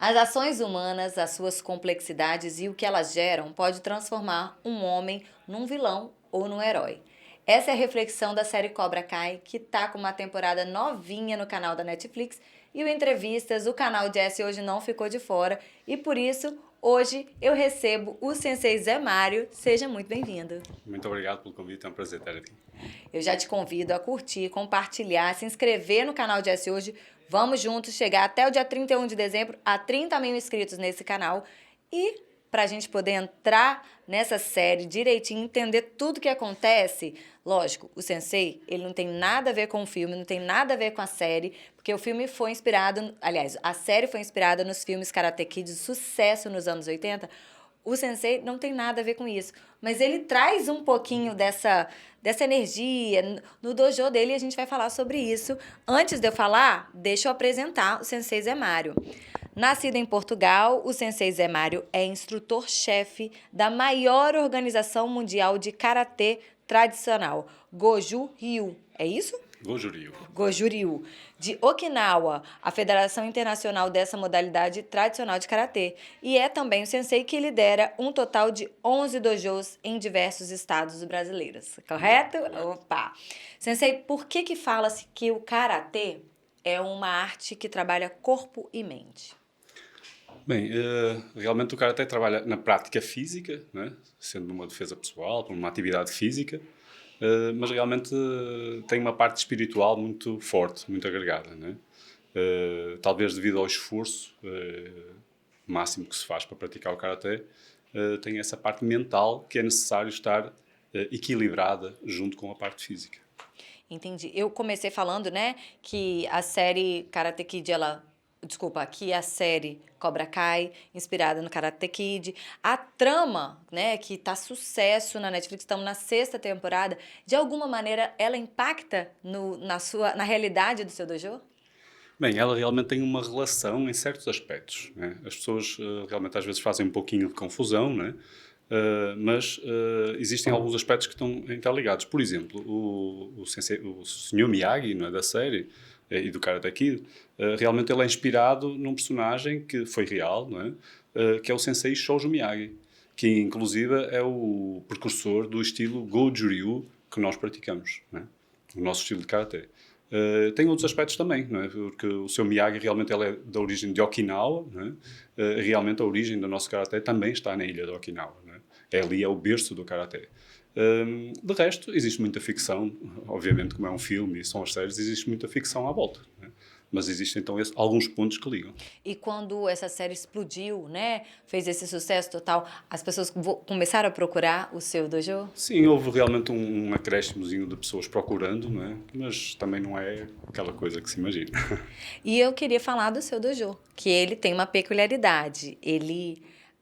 As ações humanas, as suas complexidades e o que elas geram pode transformar um homem num vilão ou num herói. Essa é a reflexão da série Cobra Kai, que tá com uma temporada novinha no canal da Netflix e o Entrevistas, o canal Jesse hoje não ficou de fora e por isso hoje eu recebo o Sensei Zé Mário. Seja muito bem-vindo. Muito obrigado pelo convite, é um prazer estar aqui. Eu já te convido a curtir, compartilhar, se inscrever no canal Jesse hoje. Vamos juntos chegar até o dia 31 de dezembro a 30 mil inscritos nesse canal. E para a gente poder entrar nessa série direitinho, entender tudo que acontece, lógico, o Sensei, ele não tem nada a ver com o filme, não tem nada a ver com a série, porque o filme foi inspirado, aliás, a série foi inspirada nos filmes Karate Kid, de sucesso nos anos 80. O Sensei não tem nada a ver com isso, mas ele traz um pouquinho dessa energia no dojo dele e a gente vai falar sobre isso. Antes de eu falar, deixa eu apresentar o Sensei Zé Mário. Nascido em Portugal, o Sensei Zé Mário é instrutor-chefe da maior organização mundial de karatê tradicional, Goju Ryu. É isso? Goju Ryu. Goju Ryu, de Okinawa, a federação internacional dessa modalidade tradicional de karatê. E é também o sensei que lidera um total de 11 dojos em diversos estados brasileiros. Correto? Opa! Sensei, por que fala-se que o karatê é uma arte que trabalha corpo e mente? Bem, realmente o Karate trabalha na prática física, né? Sendo uma defesa pessoal, uma atividade física, mas realmente tem uma parte espiritual muito forte, muito agregada, né? Talvez devido ao esforço máximo que se faz para praticar o Karate, tem essa parte mental que é necessário estar equilibrada junto com a parte física. Entendi. Eu comecei falando, né, que a série Karate Kid, que a série Cobra Kai, inspirada no Karate Kid, a trama, né, que tá sucesso na Netflix, estamos na 6ª temporada, de alguma maneira ela impacta na realidade do seu dojo? Bem, ela realmente tem uma relação em certos aspectos, né? As pessoas realmente às vezes fazem um pouquinho de confusão, né? Mas existem alguns aspectos que estão interligados. Por exemplo, o Sr. Miyagi, não é, da série e do Karate Kid, realmente ele é inspirado num personagem que foi real, não é? Que é o Sensei Shoujo Miyagi, que inclusive é o precursor do estilo Goju Ryu que nós praticamos, não é? O nosso estilo de Karate. Tem outros aspectos também, não é? Porque o seu Miyagi realmente ele é da origem de Okinawa, não é? Realmente a origem do nosso Karate também está na ilha de Okinawa, não é? Ali é o berço do Karate. De resto, existe muita ficção, obviamente como é um filme e são as séries, existe muita ficção à volta, não é? Mas existem então alguns pontos que ligam. E quando essa série explodiu, né, fez esse sucesso total, as pessoas começaram a procurar o seu dojo? Sim, houve realmente um acréscimozinho de pessoas procurando, não é? Mas também não é aquela coisa que se imagina. E eu queria falar do seu dojo, que ele tem uma peculiaridade.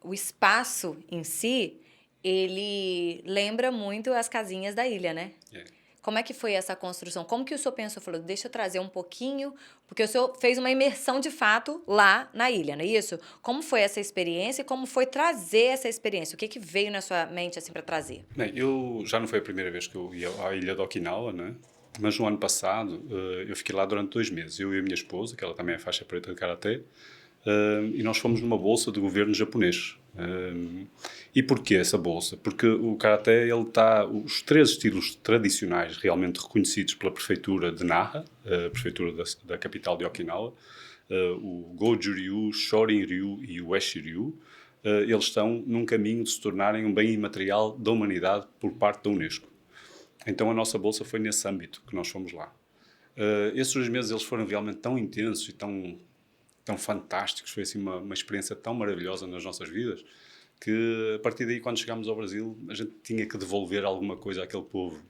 O espaço em si, ele lembra muito as casinhas da ilha, né? É. Como é que foi essa construção? Como que o senhor pensou? Falou, deixa eu trazer um pouquinho, porque o senhor fez uma imersão de fato lá na ilha, não é isso? Como foi essa experiência e como foi trazer essa experiência? O que veio na sua mente assim para trazer? Bem, eu já não foi a primeira vez que eu ia à ilha de Okinawa, né? Mas no ano passado eu fiquei lá durante 2 meses. Eu e a minha esposa, que ela também é faixa preta de Karatê, e nós fomos numa bolsa do governo japonês. E porquê essa bolsa? Porque o Karaté, ele está, os 3 estilos tradicionais realmente reconhecidos pela prefeitura de Naha, a prefeitura da capital de Okinawa, o Goju Ryu, Shorin Ryu e o Eshi Ryu, eles estão num caminho de se tornarem um bem imaterial da humanidade por parte da Unesco. Então a nossa bolsa foi nesse âmbito que nós fomos lá. Esses 2 meses eles foram realmente tão intensos e tão fantásticos, foi assim uma experiência tão maravilhosa nas nossas vidas, que a partir daí, quando chegámos ao Brasil, a gente tinha que devolver alguma coisa àquele povo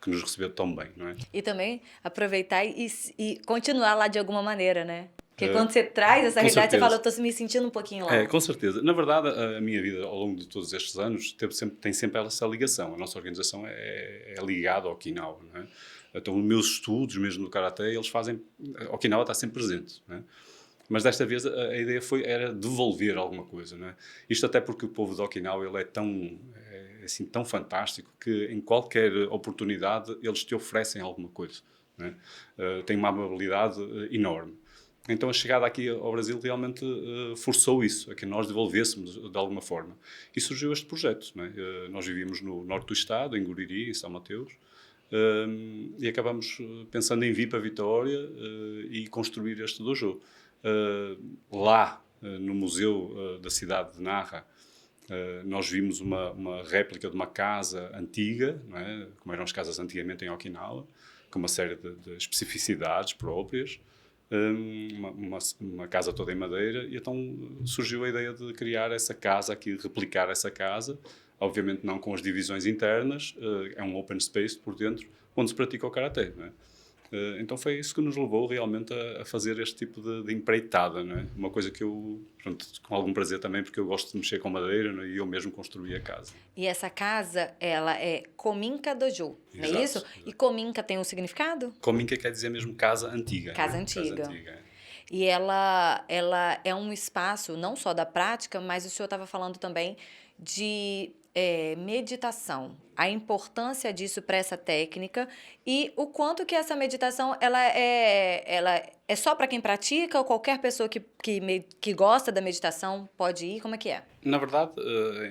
que nos recebeu tão bem, não é? E também aproveitar e continuar lá de alguma maneira, né? Porque quando você traz essa realidade, você fala, eu estou me sentindo um pouquinho lá. Com certeza. Na verdade, a minha vida, ao longo de todos estes anos, tem sempre essa ligação. A nossa organização é ligada ao Okinawa, não é? Então, os meus estudos, mesmo no Karaté, eles fazem... Okinawa está sempre presente, não é? Mas desta vez a ideia era devolver alguma coisa, não é? Isto até porque o povo de Okinawa ele é assim, tão fantástico que em qualquer oportunidade eles te oferecem alguma coisa, não é? Tem uma amabilidade enorme. Então a chegada aqui ao Brasil realmente forçou isso, a que nós devolvêssemos de alguma forma. E surgiu este projeto. Não é? Nós vivíamos no norte do estado, em Guriri, em São Mateus, e acabamos pensando em vir para Vitória e construir este dojo. Lá, no museu da cidade de Narra, nós vimos uma réplica de uma casa antiga, não é? Como eram as casas antigamente em Okinawa, com uma série de especificidades próprias, uma casa toda em madeira, e então surgiu a ideia de criar essa casa aqui, replicar essa casa, obviamente não com as divisões internas, é um open space por dentro, onde se pratica o Karatê, não é? Então foi isso que nos levou realmente a fazer este tipo de empreitada, não é? Uma coisa que eu, pronto, com algum prazer também, porque eu gosto de mexer com madeira, não é? E eu mesmo construí a casa. E essa casa, ela é Kominka Dojo, não é isso? Exato. E Kominka tem um significado? Kominka quer dizer mesmo casa antiga. Casa né? antiga. Casa antiga. E ela é um espaço não só da prática, mas o senhor estava falando também de meditação, a importância disso para essa técnica e o quanto que essa meditação ela é só para quem pratica ou qualquer pessoa que gosta da meditação pode ir? Como é que é? Na verdade,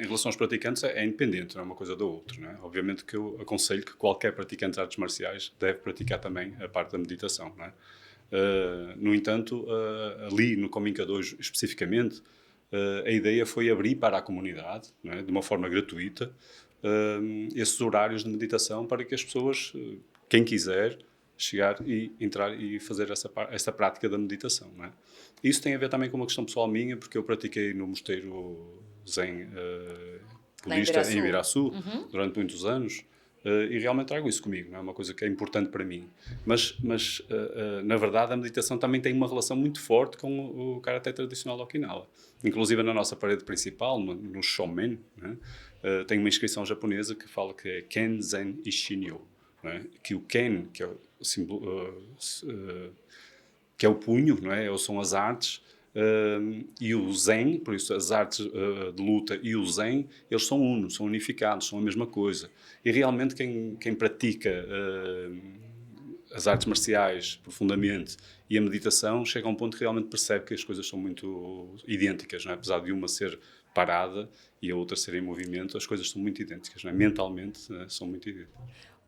em relação aos praticantes, é independente, não é uma coisa da outra. Não é? Obviamente que eu aconselho que qualquer praticante de artes marciais deve praticar também a parte da meditação. Não é? No entanto, ali no Kominka Dojo especificamente, a ideia foi abrir para a comunidade, não é? De uma forma gratuita, esses horários de meditação para que as pessoas, quem quiser, chegar e entrar e fazer essa prática da meditação. Não é? Isso tem a ver também com uma questão pessoal minha, porque eu pratiquei no mosteiro Zen budista em Ibiraçu durante muitos anos. E realmente trago isso comigo, não é uma coisa que é importante para mim. Mas na verdade, a meditação também tem uma relação muito forte com o Karatê tradicional de Okinawa. Inclusive, na nossa parede principal, no Shomen, né, tem uma inscrição japonesa que fala que é Ken, Zen e Shinyo. Né, que o Ken, que é o símbolo, que é o punho, não é? Ou são as artes, e o Zen, por isso as artes de luta e o Zen, eles são unos, são unificados, são a mesma coisa. E realmente quem pratica as artes marciais profundamente e a meditação chega a um ponto que realmente percebe que as coisas são muito idênticas, não é? Apesar de uma ser parada e a outra ser em movimento, as coisas são muito idênticas, não é? Mentalmente são muito idênticas.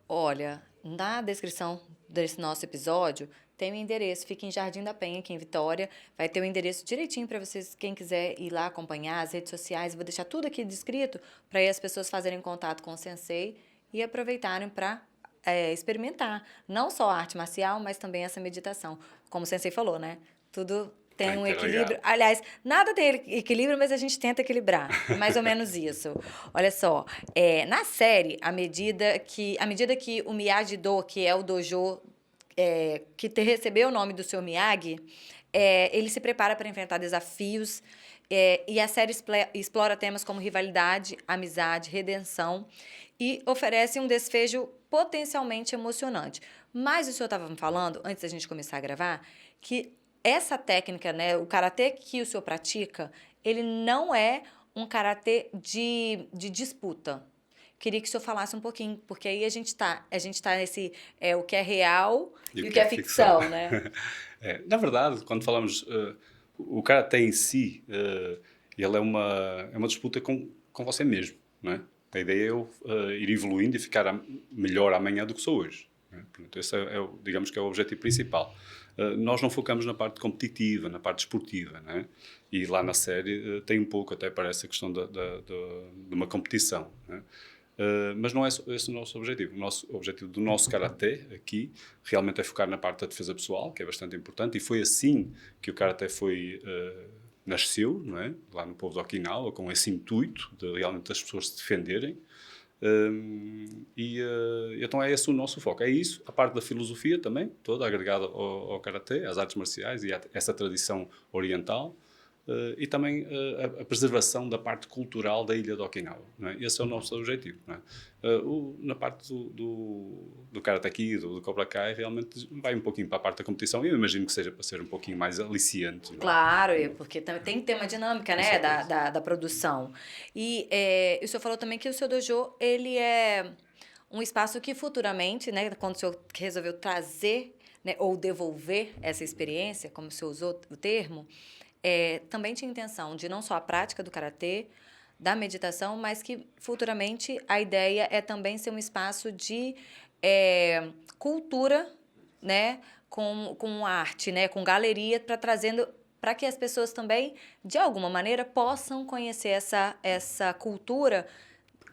Olha, na descrição desse nosso episódio tem o endereço, fica em Jardim da Penha, aqui em Vitória. Vai ter o endereço direitinho para vocês, quem quiser ir lá acompanhar as redes sociais. Vou deixar tudo aqui descrito para as pessoas fazerem contato com o sensei e aproveitarem para experimentar. Não só a arte marcial, mas também essa meditação. Como o sensei falou, né? Tudo tem um equilíbrio. Aliás, nada tem equilíbrio, mas a gente tenta equilibrar. É mais ou menos isso. Olha só, na série, à medida que o Miyagi-Do, que é o dojo que recebeu o nome do seu Miyagi, ele se prepara para enfrentar desafios e a série explora temas como rivalidade, amizade, redenção e oferece um desfecho potencialmente emocionante. Mas o senhor estava me falando, antes da gente começar a gravar, que essa técnica, né, o karatê que o senhor pratica, ele não é um karatê de disputa. Queria que o senhor falasse um pouquinho, porque aí a gente tá nesse o que é real e o que é ficção, né? Na verdade, quando falamos o karatê em si, ele é uma disputa com você mesmo, não é? A ideia é eu ir evoluindo e ficar melhor amanhã do que sou hoje. Né? Portanto, esse digamos que é o objetivo principal. Nós não focamos na parte competitiva, na parte esportiva, né? E lá na série tem um pouco, até parece, a questão de uma competição, né? Mas não é esse o nosso objetivo. O nosso objetivo do nosso Karatê aqui realmente é focar na parte da defesa pessoal, que é bastante importante, e foi assim que o Karatê nasceu, não é? Lá no povo de Okinawa, com esse intuito de realmente as pessoas se defenderem. Então é esse o nosso foco. É isso, a parte da filosofia também, toda agregada ao Karatê, às artes marciais e a essa tradição oriental. E também a preservação da parte cultural da ilha de Okinawa. Não é? Esse é o nosso objetivo. Não é? Na parte do Karate aqui, do Cobra Kai, realmente vai um pouquinho para a parte da competição. Eu imagino que seja para ser um pouquinho mais aliciante. Claro, porque tem que ter uma dinâmica, né, da produção. E o senhor falou também que o seu dojo, ele é um espaço que futuramente, né, quando o senhor resolveu trazer, né, ou devolver essa experiência, como você usou o termo, também tinha intenção de não só a prática do karatê, da meditação, mas que futuramente a ideia é também ser um espaço de cultura, né, com arte, né, com galeria, para que as pessoas também, de alguma maneira, possam conhecer essa cultura.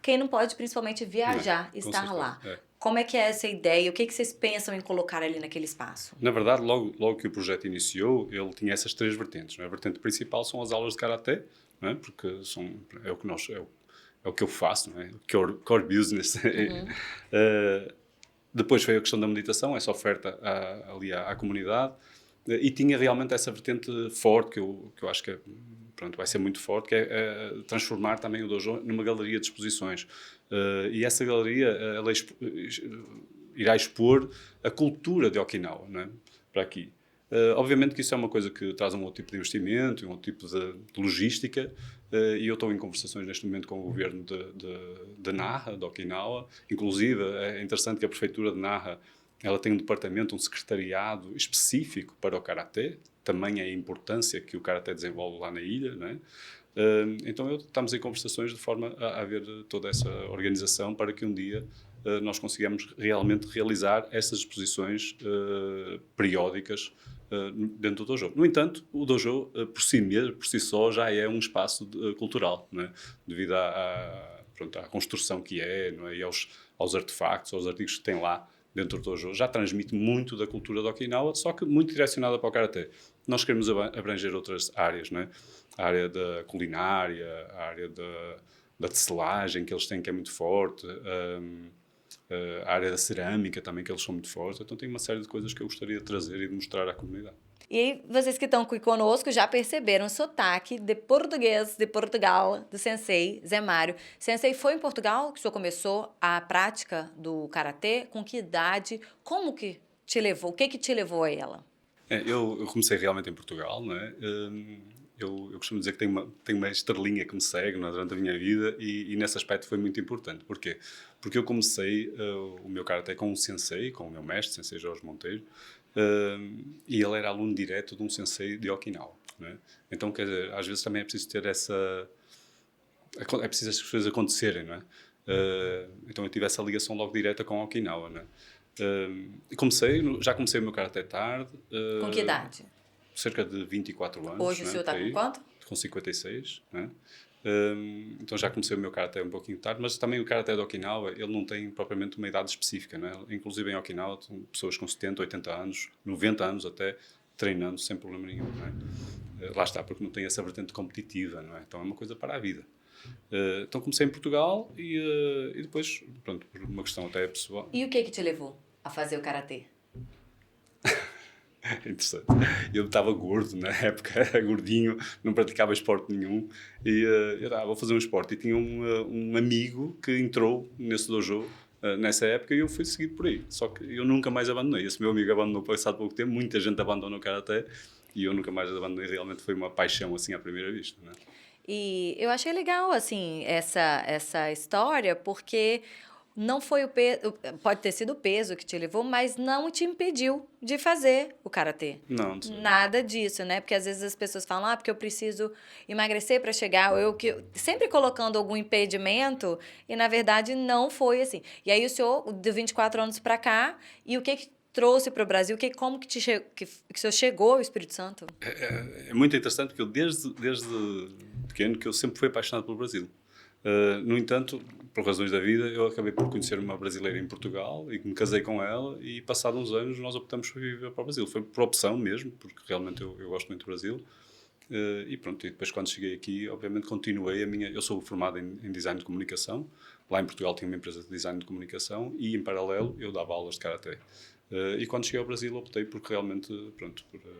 Quem não pode, principalmente, viajar, Com estar certeza. lá. Como é que é essa ideia? O que vocês pensam em colocar ali naquele espaço? Na verdade, logo que o projeto iniciou, ele tinha essas três vertentes. Não é? A vertente principal são as aulas de Karaté, não é? Porque é o que eu faço, não é? Core business. Depois veio a questão da meditação, essa oferta ali à comunidade, e tinha realmente essa vertente forte, que eu acho que vai ser muito forte, que é transformar também o dojo numa galeria de exposições. E essa galeria ela irá expor a cultura de Okinawa, não é? Para aqui. Obviamente que isso é uma coisa que traz um outro tipo de investimento, um outro tipo de logística, e eu estou em conversações neste momento com o governo de Naha, de Okinawa. Inclusive, é interessante que a prefeitura de Naha ela tem um departamento, um secretariado específico para o Karatê, também é a importância que o Karatê desenvolve lá na ilha, não é? Então estamos em conversações de forma a haver toda essa organização para que um dia nós consigamos realmente realizar essas exposições periódicas dentro do dojo. No entanto, o dojo por si só já é um espaço cultural, não é? Devido à construção que não é? E aos artefactos, aos artigos que tem lá dentro do dojo, já transmite muito da cultura de Okinawa, só que muito direcionada para o Karatê. Nós queremos abranger outras áreas, não é? A área da culinária, a área da tecelagem que eles têm, que é muito forte, a área da cerâmica também, que eles são muito fortes. Então tem uma série de coisas que eu gostaria de trazer e de mostrar à comunidade. E aí, vocês que estão aqui conosco já perceberam o sotaque de português de Portugal, do sensei Zé Mário. Sensei, foi em Portugal que o senhor começou a prática do karatê? Com que idade? Como que te levou? O que te levou a ela? Eu comecei realmente em Portugal, não é? Eu costumo dizer que tenho uma estrelinha que me segue, não é? Durante a minha vida e nesse aspecto foi muito importante. Porquê? Porque eu comecei o meu karatê com um sensei, com o meu mestre, sensei Jorge Monteiro, e ele era aluno direto de um sensei de Okinawa, não é? Então, quer dizer, às vezes também é preciso ter é preciso as coisas acontecerem, não é? Então eu tive essa ligação logo direta com Okinawa, não é? Já comecei o meu karatê tarde. Com que idade? Cerca de 24 anos. Hoje o senhor está com quanto? Com 56, né? Então já comecei o meu karatê um pouquinho tarde, mas também o karatê de Okinawa, ele não tem propriamente uma idade específica, né? Inclusive em Okinawa, tem pessoas com 70, 80 anos, 90 anos até, treinando sem problema nenhum, né? Lá está, porque não tem essa vertente competitiva, não é? Então é uma coisa para a vida. Então comecei em Portugal e depois, pronto, por uma questão até pessoal. E o que te levou a fazer o karatê? Interessante. Eu estava gordo na época, era gordinho, não praticava esporte nenhum e eu vou fazer um esporte. E tinha um amigo que entrou nesse dojo nessa época e eu fui seguido por aí. Só que eu nunca mais abandonei. Esse meu amigo abandonou passado pouco tempo, muita gente abandonou o karatê e eu nunca mais abandonei. Realmente foi uma paixão assim à primeira vista, né? E eu achei legal, assim, essa história, porque não foi o peso, pode ter sido o peso que te levou, mas não te impediu de fazer o karatê. Não sei. Nada disso, né? Porque às vezes as pessoas falam, porque eu preciso emagrecer para chegar, ou sempre colocando algum impedimento, e na verdade não foi assim. E aí o senhor, de 24 anos para cá, e o que trouxe para o Brasil? Como que o senhor chegou ao Espírito Santo? É muito interessante porque eu desde pequeno que eu sempre fui apaixonado pelo Brasil. No entanto, por razões da vida, eu acabei por conhecer uma brasileira em Portugal e me casei com ela e passados uns anos nós optamos por viver para o Brasil. Foi por opção mesmo, porque realmente eu gosto muito do Brasil. E pronto, e depois quando cheguei aqui, obviamente continuei eu sou formado em design de comunicação. Lá em Portugal tinha uma empresa de design de comunicação e em paralelo eu dava aulas de karatê. E quando cheguei ao Brasil optei por realmente,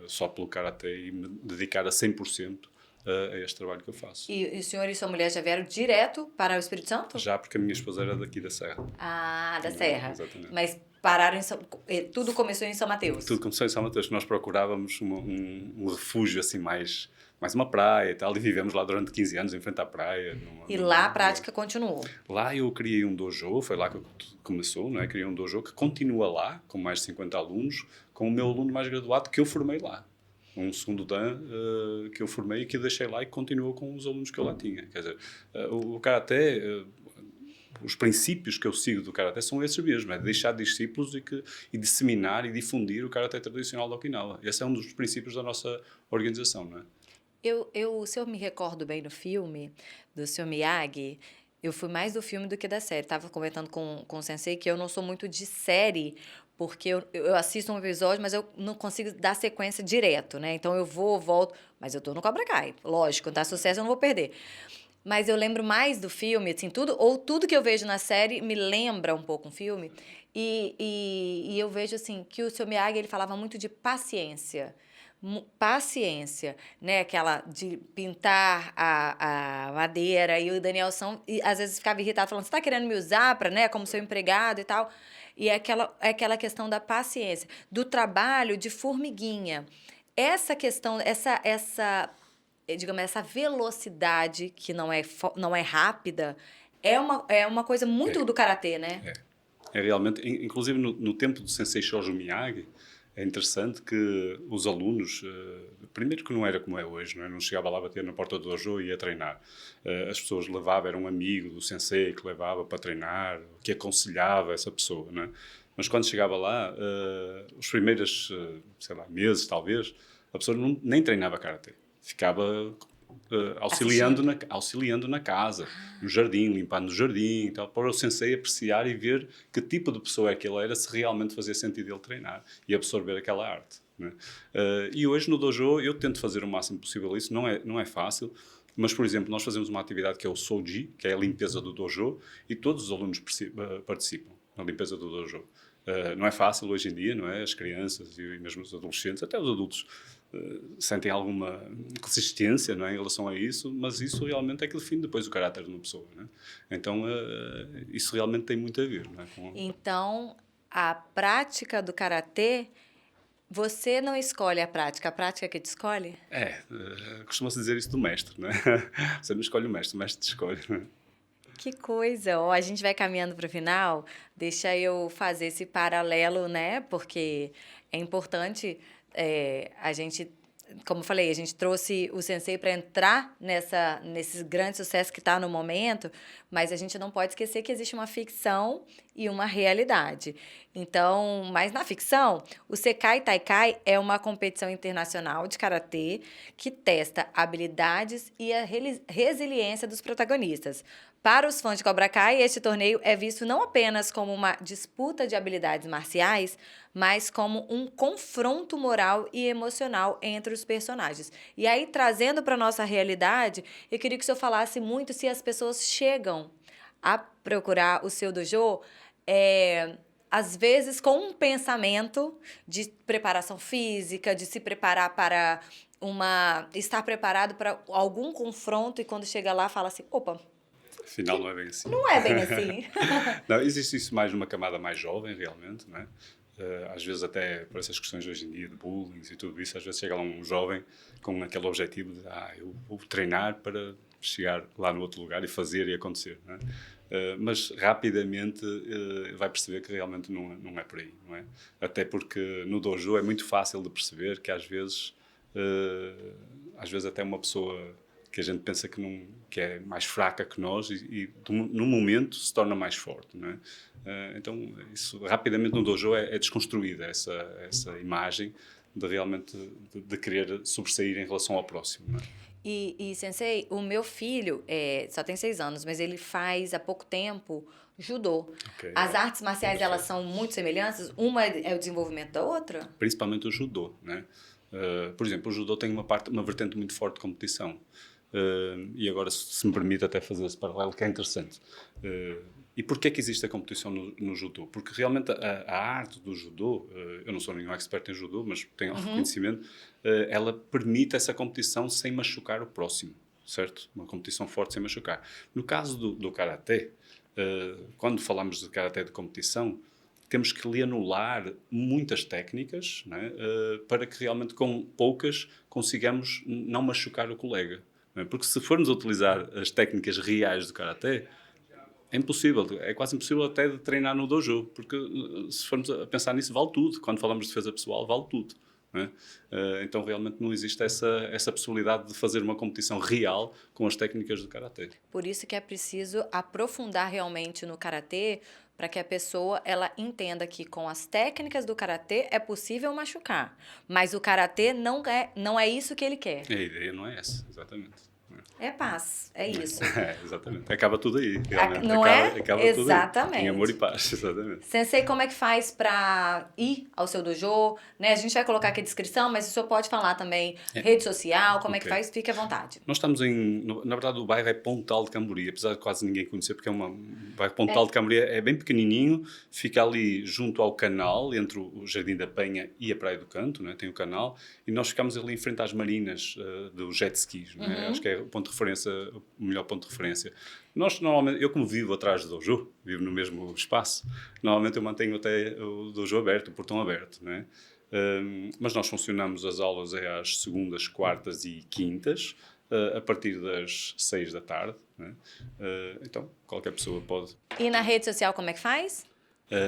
só pelo karatê e me dedicar a 100% a este trabalho que eu faço. E o senhor e sua mulher já vieram direto para o Espírito Santo? Já porque a minha esposa era daqui da Serra. Ah, da Serra. Exatamente. Mas pararam tudo começou em São Mateus. Tudo começou em São Mateus, que nós procurávamos um refúgio assim mais uma praia e tal, e vivemos lá durante 15 anos em frente à praia. E lá a prática continuou? Lá eu criei um dojo, foi lá que começou, não é? Criei um dojo que continua lá, com mais de 50 alunos, com o meu aluno mais graduado que eu formei lá. Um segundo dan que eu formei e que deixei lá e continuou com os alunos que eu lá tinha. Quer dizer, o Karaté, os princípios que eu sigo do Karaté são esses mesmos, é deixar discípulos e disseminar e difundir o Karaté tradicional de Okinawa. Esse é um dos princípios da nossa organização, não é? Se eu me recordo bem no filme, do Sr. Miyagi, eu fui mais do filme do que da série. Estava comentando com o sensei que eu não sou muito de série, porque eu assisto um episódio, mas eu não consigo dar sequência direto, né? Então eu vou, volto, mas eu tô no Cobra Kai. Lógico, quando tá sucesso eu não vou perder. Mas eu lembro mais do filme, assim, tudo que eu vejo na série me lembra um pouco um filme. E eu vejo, assim, que o Sr. Miyagi, ele falava muito de paciência. Paciência, né? Aquela de pintar a madeira, e o Danielson às vezes ficava irritado, falando, você tá querendo me usar para, né, como seu empregado e tal. E é aquela questão da paciência, do trabalho de formiguinha. Essa questão, digamos, essa velocidade que não é rápida, é uma coisa muito do karatê, né? É realmente, inclusive no tempo do Sensei Shoujo Miyagi, é interessante que os alunos, primeiro que não era como é hoje, não é? Não chegava lá a bater na porta do dojo e ia treinar. As pessoas levavam, era um amigo do sensei que levava para treinar, que aconselhava essa pessoa, não é? Mas quando chegava lá, os primeiros, sei lá, meses talvez, a pessoa nem treinava karatê. Ficava auxiliando na casa, no jardim, limpando o jardim e tal, para o sensei apreciar e ver que tipo de pessoa é que ele era, se realmente fazia sentido ele treinar e absorver aquela arte, né? E hoje no dojo eu tento fazer o máximo possível isso, não é fácil, mas, por exemplo, nós fazemos uma atividade que é o Souji, que é a limpeza do dojo, e todos os alunos participam na limpeza do dojo. Não é fácil hoje em dia, não é? As crianças e mesmo os adolescentes, até os adultos, sentem alguma resistência, não é, em relação a isso, mas isso realmente é que define depois o caráter de uma pessoa, não é? Então, isso realmente tem muito a ver, não é? Então, a prática do karatê, você não escolhe a prática é que te escolhe? Costuma-se dizer isso do mestre, não é? Você não escolhe o mestre te escolhe, não é? Que coisa! A gente vai caminhando para o final, deixa eu fazer esse paralelo, né? Porque é importante a gente, como eu falei, a gente trouxe o sensei para entrar nesse grande sucesso que está no momento, mas a gente não pode esquecer que existe uma ficção e uma realidade. Então, mas na ficção, o Sekai Taikai é uma competição internacional de karatê que testa habilidades e a resiliência dos protagonistas. Para os fãs de Cobra Kai, este torneio é visto não apenas como uma disputa de habilidades marciais, mas como um confronto moral e emocional entre os personagens. E aí, trazendo para a nossa realidade, eu queria que o senhor falasse muito se as pessoas chegam a procurar o seu dojo, às vezes com um pensamento de preparação física, de se preparar para estar preparado para algum confronto, e quando chega lá, fala assim, opa, afinal não é bem assim. Não é bem assim. Não, existe isso mais numa camada mais jovem, realmente, não é? Às vezes até por essas questões hoje em dia de bullying e tudo isso, às vezes chega lá um jovem com aquele objetivo de eu vou treinar para chegar lá no outro lugar e fazer e acontecer, não é? Mas rapidamente vai perceber que realmente não é por aí, não é? Até porque no dojo é muito fácil de perceber que às vezes até uma pessoa que a gente pensa que é mais fraca que nós e no momento se torna mais forte, não é? Então, isso rapidamente no dojo é desconstruída essa imagem de realmente de querer sobressair em relação ao próximo, não é? E sensei, o meu filho só tem 6 anos, mas ele faz há pouco tempo judô. Okay. As artes marciais, elas são muito semelhantes? Uma é o desenvolvimento da outra? Principalmente o judô, né? Por exemplo, o judô tem uma vertente muito forte de competição. E agora, se me permite até fazer esse paralelo, que é interessante. E porquê que existe a competição no judô? Porque realmente a arte do judô, eu não sou nenhum expert em judô, mas tenho reconhecimento, ela permite essa competição sem machucar o próximo, certo? Uma competição forte sem machucar. No caso do karaté, quando falamos de karaté de competição, temos que lhe anular muitas técnicas, né, para que realmente com poucas consigamos não machucar o colega. Não é? Porque se formos a utilizar as técnicas reais do karaté, é impossível, é quase impossível até de treinar no dojo, porque se formos a pensar nisso, vale tudo. Quando falamos de defesa pessoal, vale tudo. Não é? Então realmente não existe essa possibilidade de fazer uma competição real com as técnicas do karatê. Por isso que é preciso aprofundar realmente no karatê, para que a pessoa ela entenda que com as técnicas do karatê é possível machucar, mas o karatê não é isso que ele quer. A ideia não é essa, exatamente. É paz, é isso. Exatamente. Acaba tudo aí, realmente. Não acaba é? tudo aí. Exatamente. Em amor e paz, exatamente. Sensei, como é que faz para ir ao seu dojo? Né? A gente vai colocar aqui a descrição, mas o senhor pode falar também rede social, como é que faz? Fique à vontade. Nós estamos na verdade, o bairro é Pontal de Cambori, apesar de quase ninguém conhecer, porque o bairro Pontal de Cambori é bem pequenininho, fica ali junto ao canal, entre o Jardim da Penha e a Praia do Canto, né? Tem o canal, e nós ficamos ali em frente às marinas dos jet skis, né? Acho que é o ponto de referência, o melhor ponto de referência. Nós, normalmente, eu como vivo atrás do dojo, vivo no mesmo espaço, normalmente eu mantenho até o dojo aberto, o portão aberto, né? Mas nós funcionamos as aulas às segundas, quartas e quintas, a partir das 6 da tarde, né? Então, qualquer pessoa pode. E na rede social, como é que faz?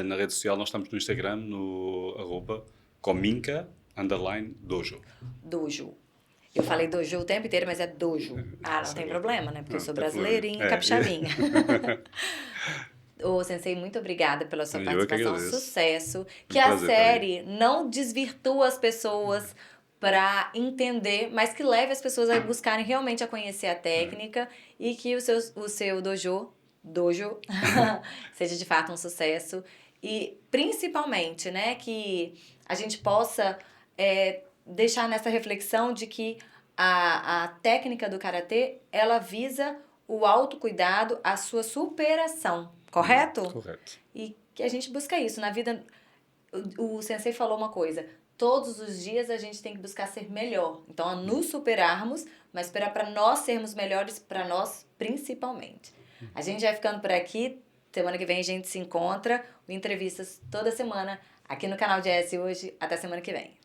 Na rede social, nós estamos no Instagram, no @cominca_dojo. Dojo. Eu falei dojo o tempo inteiro, mas é dojo. Ah, não tem problema, né? Porque eu sou brasileirinha, capixabinha. Ô, Sensei, muito obrigada pela sua participação. Sucesso. Que a série não desvirtua as pessoas para entender, mas que leve as pessoas a buscarem realmente a conhecer a técnica e que o seu dojo seja de fato um sucesso. E principalmente, né, que a gente possa deixar nessa reflexão de que a técnica do karatê, ela visa o autocuidado, a sua superação, correto? Correto. E que a gente busca isso na vida. O Sensei falou uma coisa, todos os dias a gente tem que buscar ser melhor. Então, a nos superarmos, mas para nós sermos melhores, para nós principalmente. A gente vai ficando por aqui, semana que vem a gente se encontra, entrevistas toda semana aqui no canal de S hoje. Até semana que vem.